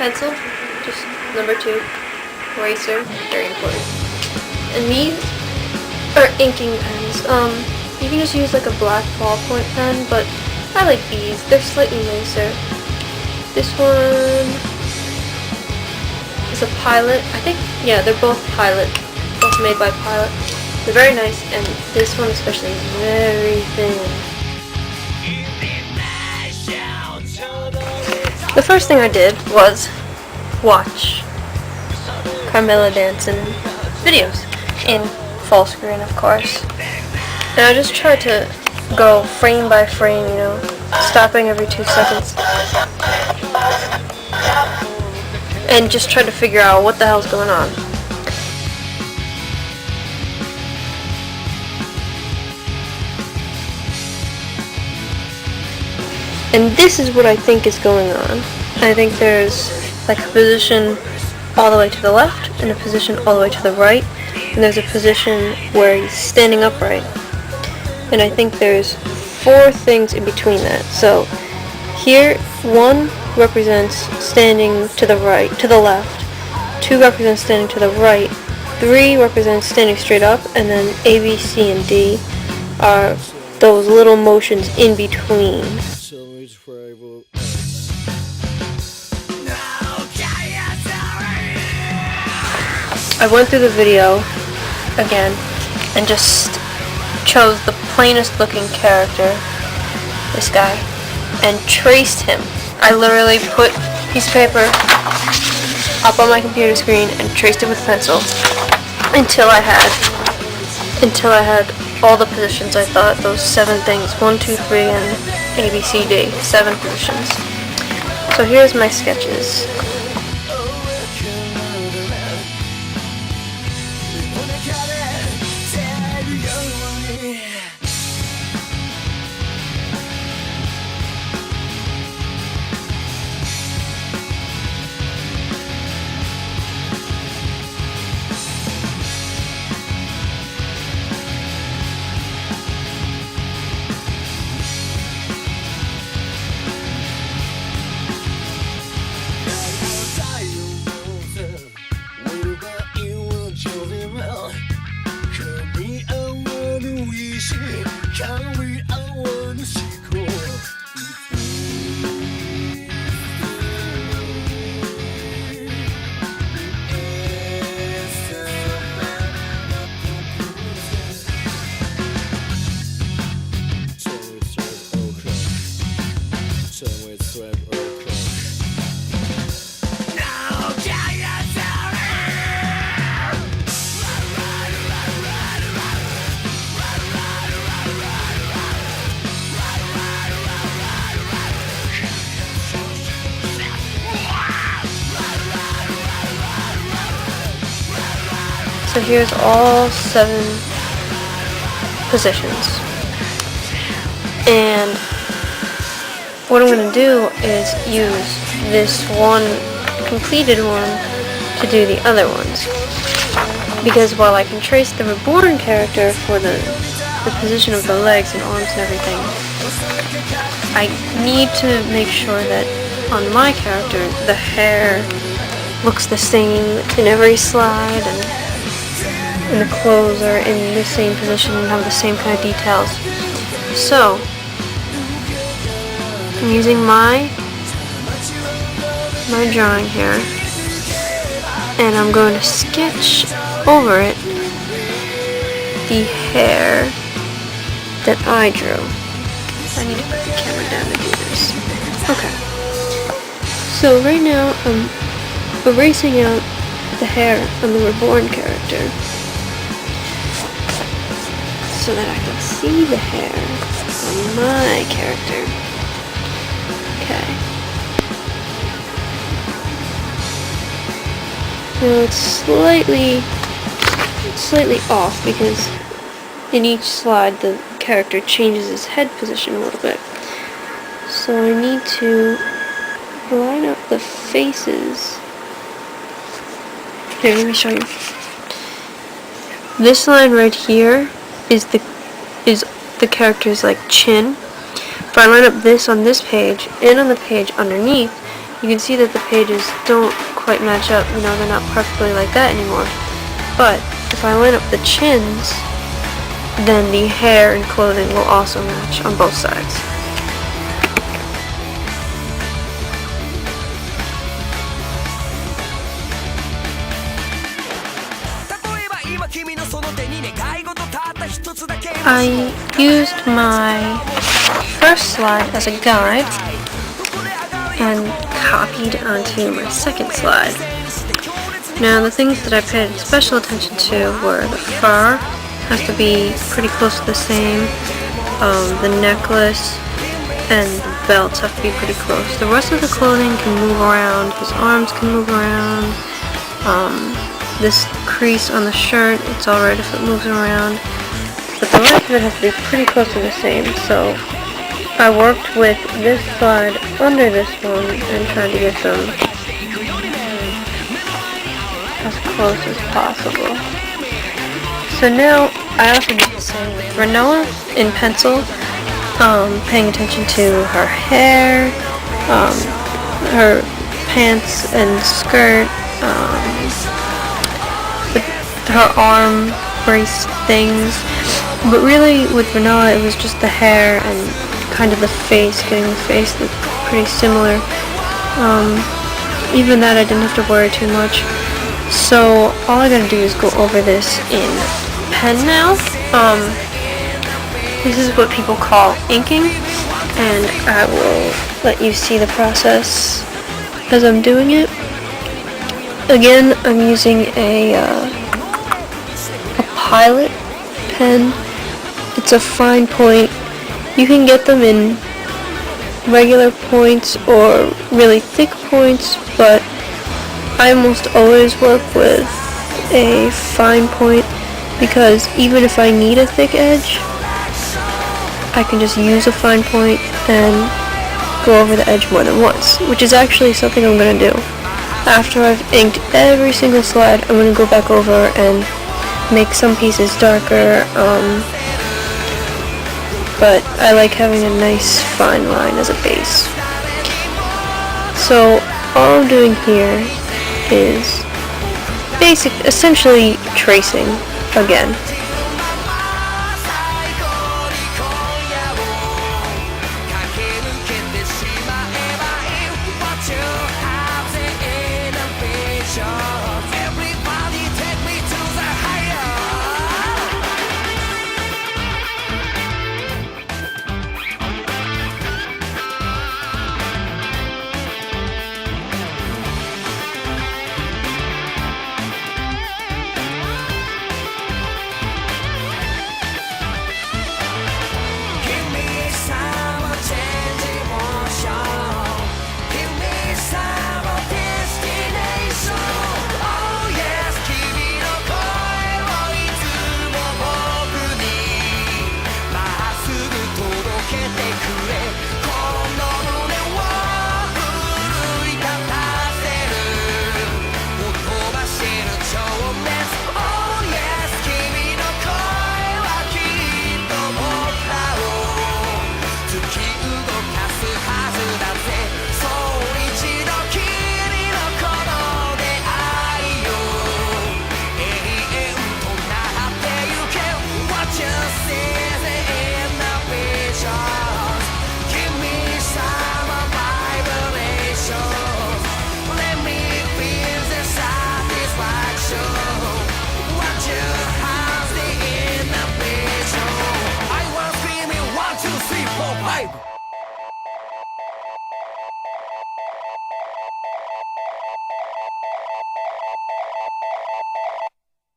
pencil, just number 2. Eraser, very important. And these are inking pens. You can just use like a black ballpoint pen, but I like these. They're slightly nicer. This one is a Pilot. I think, yeah, they're both Pilot. Both made by Pilot. They're very nice, and this one especially is very thin. The first thing I did was watch Squinoa Dansen videos in full screen, of course. And I just tried to go frame by frame, you know, stopping every 2 seconds. And just try to figure out what the hell's going on. And this is what I think is going on. I think there's like a position all the way to the left and a position all the way to the right, and there's a position where he's standing upright. And I think there's 4 things in between that. So here, 1 represents standing to the right, to the left. 2 represents standing to the right. 3 represents standing straight up, and then A, B, C, and D are those little motions in between. I went through the video again and just chose the plainest looking character, this guy, and traced him. I literally put a piece of paper up on my computer screen and traced it with a pencil until I had all the positions. I thought those 7 things, 1, 2, 3, and A, B, C, D, 7 positions. So here's my sketches. So here's all 7 positions. And what I'm going to do is use this one completed one to do the other ones. Because while I can trace the reborn character for the position of the legs and arms and everything, I need to make sure that on my character the hair looks the same in every slide, and the clothes are in the same position and have the same kind of details. So I'm using my drawing here, and I'm going to sketch over it the hair that I drew. I need to put the camera down to do this. Okay. So right now I'm erasing out the hair on the reborn character so that I can see the hair on my character. Okay. Now it's slightly off because in each slide the character changes his head position a little bit. So I need to line up the faces. Here, let me show you. This line right here is the character's like chin. If I line up this on this page and on the page underneath, you can see that the pages don't quite match up, you know, they're not perfectly like that anymore. But if I line up the chins, then the hair and clothing will also match on both sides. I used my first slide as a guide and copied onto my second slide. Now the things that I paid special attention to were the fur has to be pretty close to the same, the necklace and the belts have to be pretty close. The rest of the clothing can move around, his arms can move around, this crease on the shirt, it's alright if it moves around, but the rest of it has to be pretty close to the same. So I worked with this slide under this one and tried to get them as close as possible. So now I also did the same with Renoa in pencil, paying attention to her hair, her pants and skirt, her arm brace things. But really with Renoa it was just the hair and kind of the face, getting the face look pretty similar. Even that I didn't have to worry too much. So all I gotta do is go over this in pen now. This is what people call inking, and I will let you see the process as I'm doing it. Again, I'm using a Pilot pen. It's a fine point. You can get them in regular points or really thick points, but I almost always work with a fine point because even if I need a thick edge, I can just use a fine point and go over the edge more than once, which is actually something I'm going to do. After I've inked every single slide, I'm going to go back over and make some pieces darker, but I like having a nice fine line as a base. So all I'm doing here is essentially tracing again.